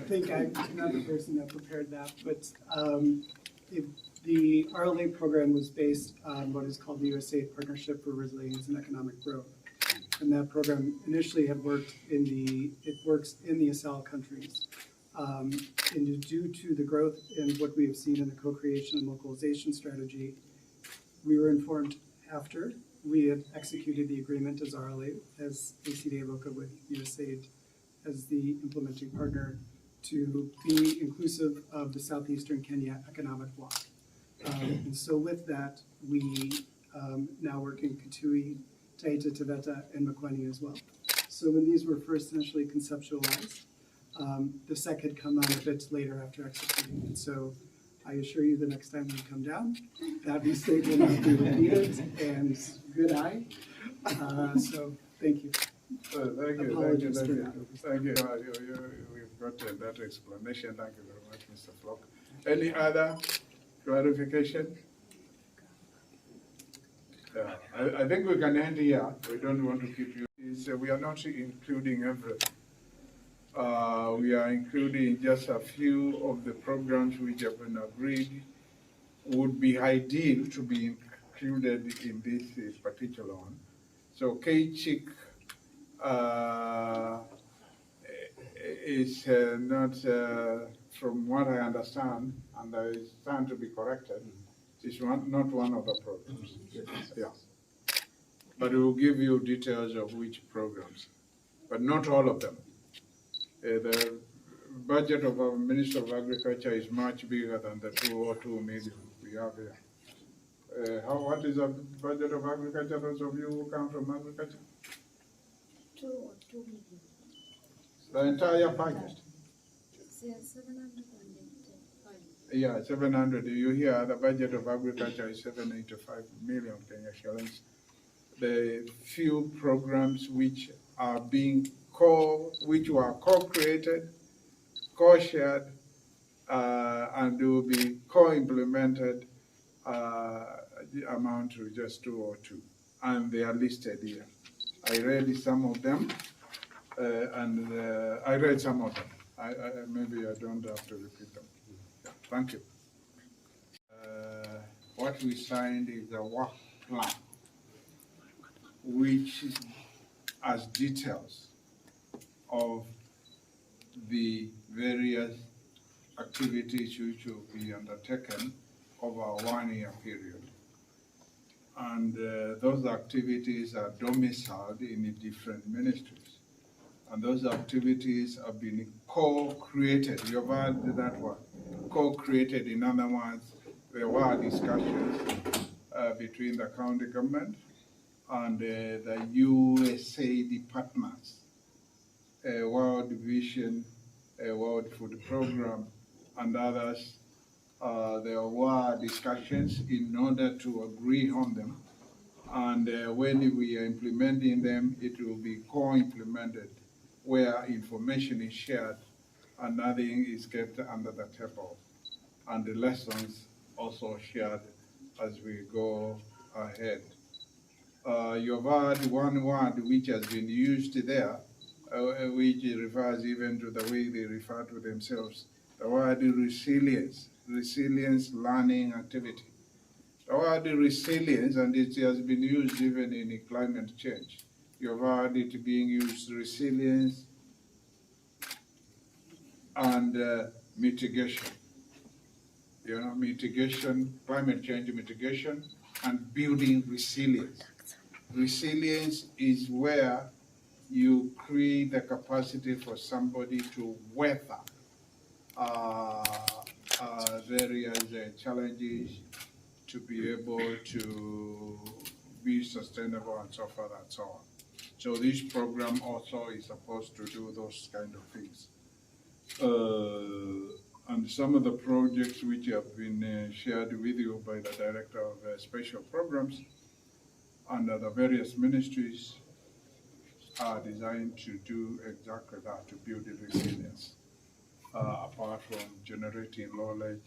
think I'm not the person that prepared that, but the RLA program was based on what is called the USA Partnership for Resilience and Economic Growth. And that program initially had worked it works in the ASEAN countries. And due to the growth in what we have seen in the co-creation and localization strategy, we were informed after we had executed the agreement as RLA, as ACDA LOCA with USAID as the implementing partner to be inclusive of the Southeastern Kenya economic bloc. And so with that, we now work in Kitui, Taita Taveta, and makwiny as well. So when these were first initially conceptualized, the SEC had come on a bit later after executing. And so I assure you the next time we come down, that mistake will not be repeated, and good eye. So thank you. Thank you. Apologies thank you, for thank you. Thank you. We've got that explanation. Thank you very much, Mr. Flock. Any other clarification? Yeah, I think we can end here. We don't want to keep you. We are not including everything. We are including just a few of the programs which have been agreed would be ideal to be included in this particular one. So KCHIC is not, from what I understand, and I stand to be corrected, it's not one of the programs. Yeah. But we will give you details of which programs, but not all of them. The budget of our Minister of Agriculture is much bigger than the 202 million we have here. What is the budget of agriculture, those of you who come from agriculture? 202 million. The entire budget? 785. Yeah, 700. You hear the budget of agriculture is 785 million Kenya shillings. The few programs which are being which were co-created, co-shared, and will be co-implemented amount to just 202, and they are listed here. I read some of them, I read some of them. Maybe I don't have to repeat them. Yeah, thank you. What we signed is a work plan, which has details of the various activities which will be undertaken over a 1-year period. And those activities are domiciled in different ministries. And those activities have been co-created. You've heard that word, co-created. In other words, there were discussions between the county government and the USAID partners, World Vision, World Food Program, and others. There were discussions in order to agree on them. And when we are implementing them, it will be co-implemented, where information is shared and nothing is kept under the table. And the lessons also shared as we go ahead. You've heard one word which has been used there, which refers even to the way they refer to themselves, the word resilience, resilience learning activity. The word resilience, and it has been used even in climate change. You've heard it being used, resilience and mitigation. You know, mitigation, climate change mitigation, and building resilience. Resilience is where you create the capacity for somebody to weather various challenges, to be able to be sustainable and so forth and so on. So this program also is supposed to do those kind of things. And some of the projects which have been shared with you by the Director of Special Programs under the various ministries are designed to do exactly that, to build resilience. Apart from generating knowledge,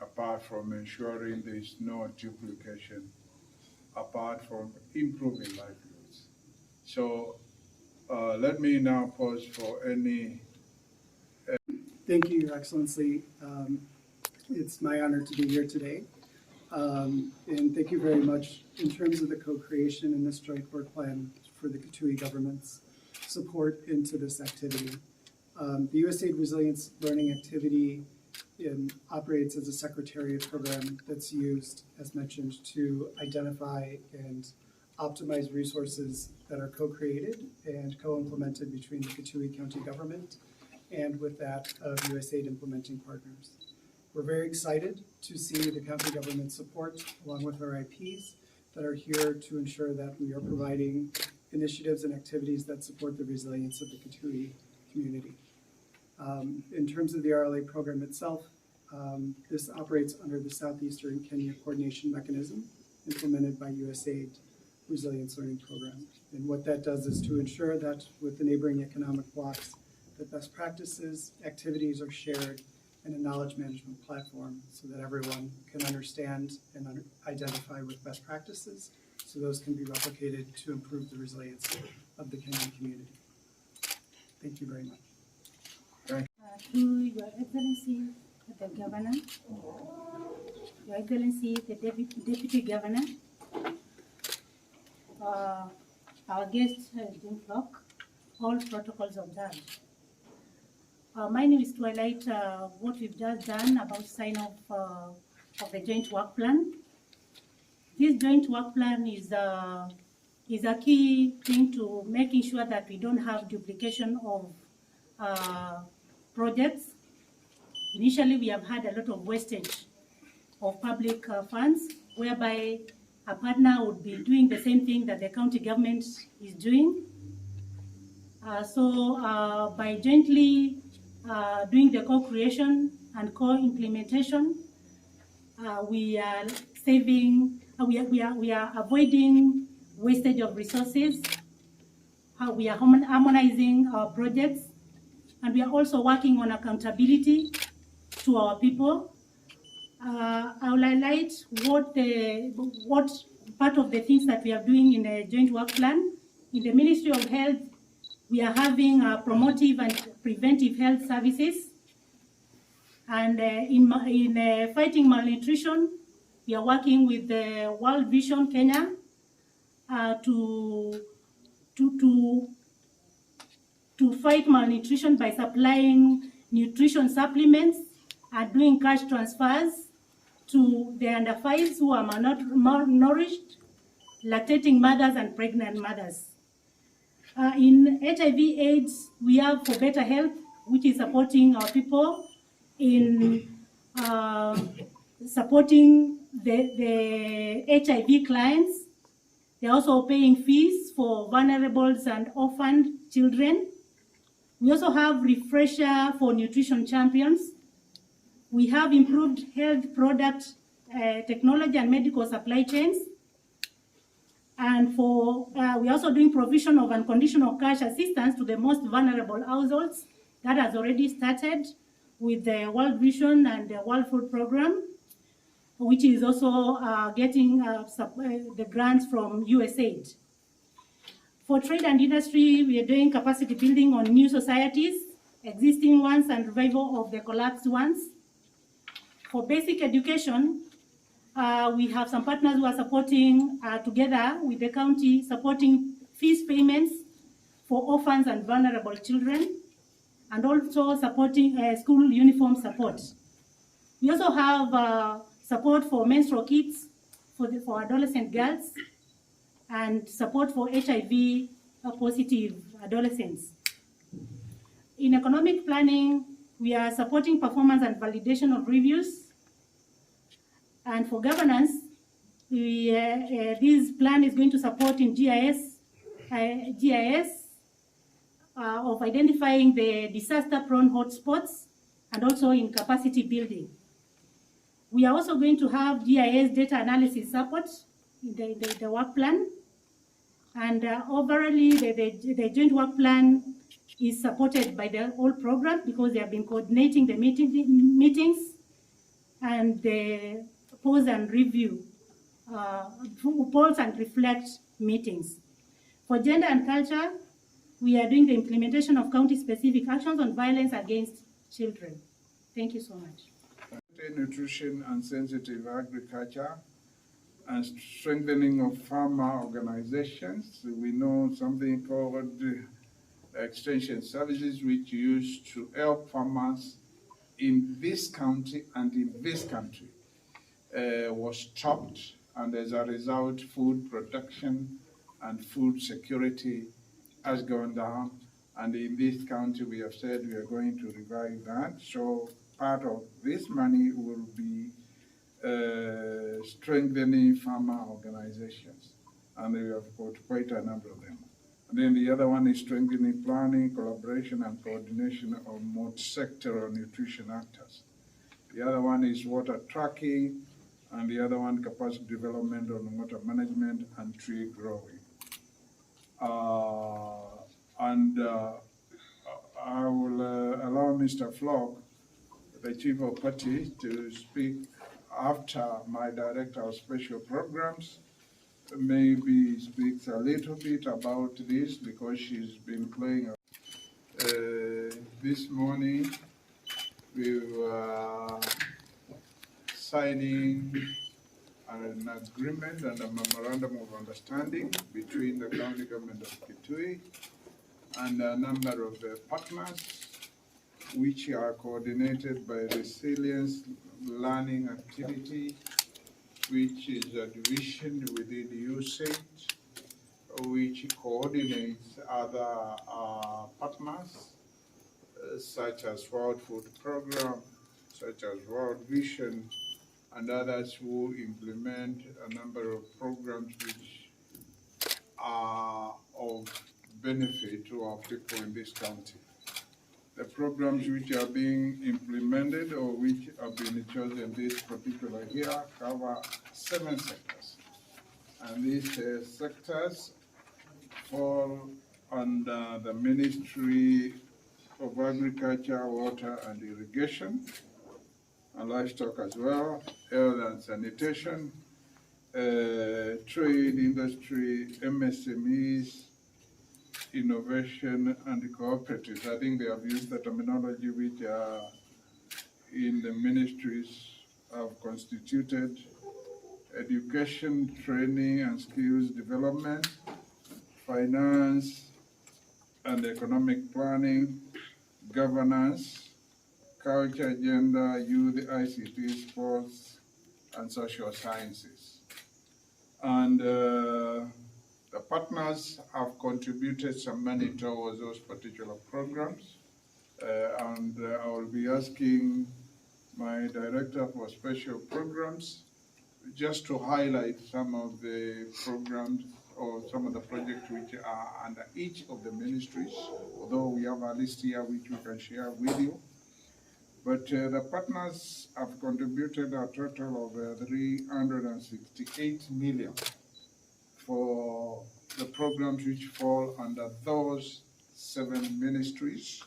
apart from ensuring there is no duplication, apart from improving livelihoods. So let me now pause for any Thank you, Your Excellency. It's my honor to be here today. And thank you very much in terms of the co-creation and this joint work plan for the Kitui government's support into this activity. The USAID Resilience Learning Activity operates as a secretariat program that's used, as mentioned, to identify and optimize resources that are co-created and co-implemented between the Kitui County government and with that of USAID implementing partners. We're very excited to see the county government support along with our IPs that are here to ensure that we are providing initiatives and activities that support the resilience of the Kitui community. In terms of the RLA program itself, this operates under the Southeastern Kenya Coordination Mechanism implemented by USAID Resilience Learning Program. And what that does is to ensure that with the neighboring economic blocks, that best practices, activities are shared in a knowledge management platform so that everyone can understand and identify with best practices so those can be replicated to improve the resilience of the Kenyan community. Thank you very much. To Your Excellency, the Governor, Your Excellency, the Deputy Governor, our guest, Jim Flock, all protocols observed. My name is to highlight what we've just done about sign-off of the joint work plan. This joint work plan is a key thing to making sure that we don't have duplication of projects. Initially, we have had a lot of wastage of public funds, whereby a partner would be doing the same thing that the county government is doing. So by jointly doing the co-creation and co-implementation, we are saving, we are avoiding wastage of resources. We are harmonizing our projects, and we are also working on accountability to our people. I will highlight what part of the things that we are doing in the joint work plan. In the Ministry of Health, we are having promotive and preventive health services. And in fighting malnutrition, we are working with the World Vision Kenya to fight malnutrition by supplying nutrition supplements and doing cash transfers to the under 5s who are malnourished, lactating mothers and pregnant mothers. In HIV/AIDS, we have For Better Health, which is supporting our people in supporting the HIV clients. They're also paying fees for vulnerables and orphaned children. We also have Refresher for Nutrition Champions. We have improved health product technology and medical supply chains. And we're also doing provision of unconditional cash assistance to the most vulnerable households. That has already started with the World Vision and the World Food Program, which is also getting the grants from USAID. For trade and industry, we are doing capacity building on new societies, existing ones, and revival of the collapsed ones. For basic education, we have some partners who are supporting, together with the county, supporting fees payments for orphans and vulnerable children, and also supporting school uniform support. We also have support for menstrual kits for adolescent girls, and support for HIV positive adolescents. In economic planning, we are supporting performance and validation of reviews. And for governance, this plan is going to support in GIS of identifying the disaster-prone hotspots and also in capacity building. We are also going to have GIS data analysis support in the work plan. And overall, the joint work plan is supported by the whole program because they have been coordinating the meetings and the pause and review, pause and reflect meetings. For gender and culture, we are doing the implementation of county-specific actions on violence against children. Thank you so much. Nutrition and sensitive agriculture and strengthening of farmer organizations. We know something called extension services, which used to help farmers in this county and in this country, was stopped, and as a result, food production and food security has gone down. And in this county, we have said we are going to revive that. So part of this money will be strengthening farmer organizations, and we have got quite a number of them. And then the other one is strengthening planning, collaboration, and coordination of multi-sectoral nutrition actors. The other one is water tracking, and the other one capacity development on water management and tree growing. I will allow Mr. Flock, the Chief of Party, to speak after my Director of Special Programs. Maybe speaks a little bit about this because she's been playing. This morning we were signing an agreement and a memorandum of understanding between the county government of Kitui and a number of partners, which are coordinated by Resilience Learning Activity, which is a division within USAID, which coordinates other partners, such as World Food Program, such as World Vision, and others who implement a number of programs which are of benefit to our people in this county. The programs which are being implemented or which have been chosen this particular year cover 7 sectors. And these sectors fall under the Ministry of Agriculture, Water and Irrigation, and livestock as well, health and sanitation, trade, industry, MSMEs, innovation and cooperatives. I think they have used the terminology which are in the ministries have constituted: education, training and skills development, finance and economic planning, governance, culture, gender, youth, ICT, sports, and social sciences. And the partners have contributed some money towards those particular programs. And I will be asking my Director for Special Programs just to highlight some of the programs or some of the projects which are under each of the ministries, although we have a list here which we can share with you. But the partners have contributed a total of 368 million for the programs which fall under those 7 ministries.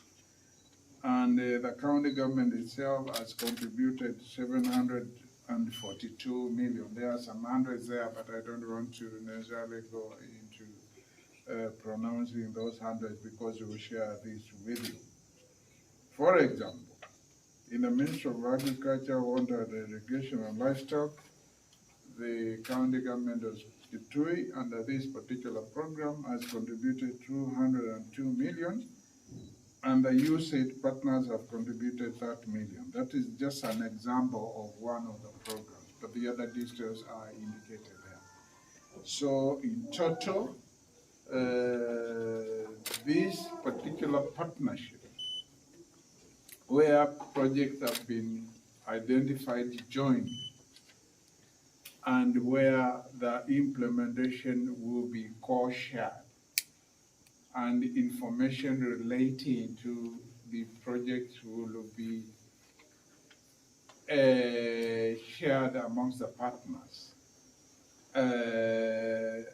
And the county government itself has contributed 742 million. There are some hundreds there, but I don't want to necessarily go into pronouncing those hundreds because we will share this with you. For example, in the Ministry of Agriculture, Water and Irrigation and Livestock, the county government of Kitui under this particular program has contributed 202 million, and the USAID partners have contributed 30 million. That is just an example of one of the programs, but the other details are indicated there. So in total, this particular partnership, where projects have been identified jointly and where the implementation will be co-shared, and information relating to the projects will be shared amongst the partners. The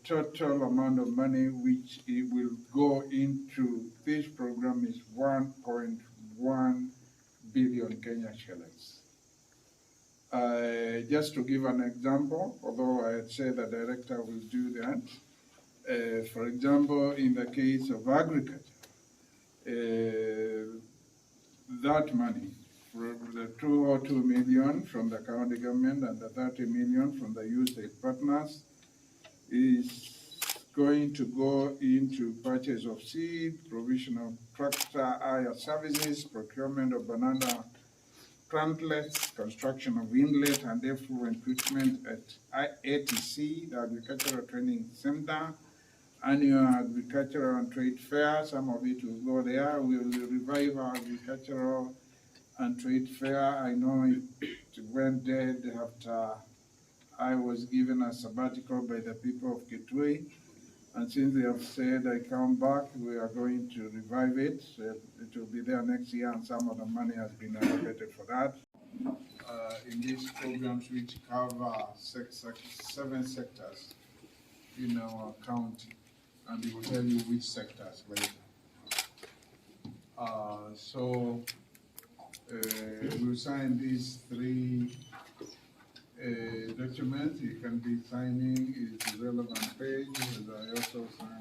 total amount of money which it will go into this program is 1.1 billion Kenya shillings. Just to give an example, although I had said the director will do that, for example, in the case of agriculture, that money the 202 million from the county government and the 30 million from the USA partners is going to go into purchase of seed, provision of tractor hire services, procurement of banana plantlets, construction of inlet and effluent treatment at ATC, the Agricultural Training Center, annual agricultural and trade fair. Some of it will go there. We will revive our agricultural and trade fair. I know it went dead after I was given a sabbatical by the people of Kitui. And since they have said I come back, we are going to revive it. So it will be there next year, and some of the money has been allocated for that. In these programs, which cover 7 sectors in our county, and we will tell you which sectors later. We'll sign these 3 documents. You can be signing its relevant page, as I also signed.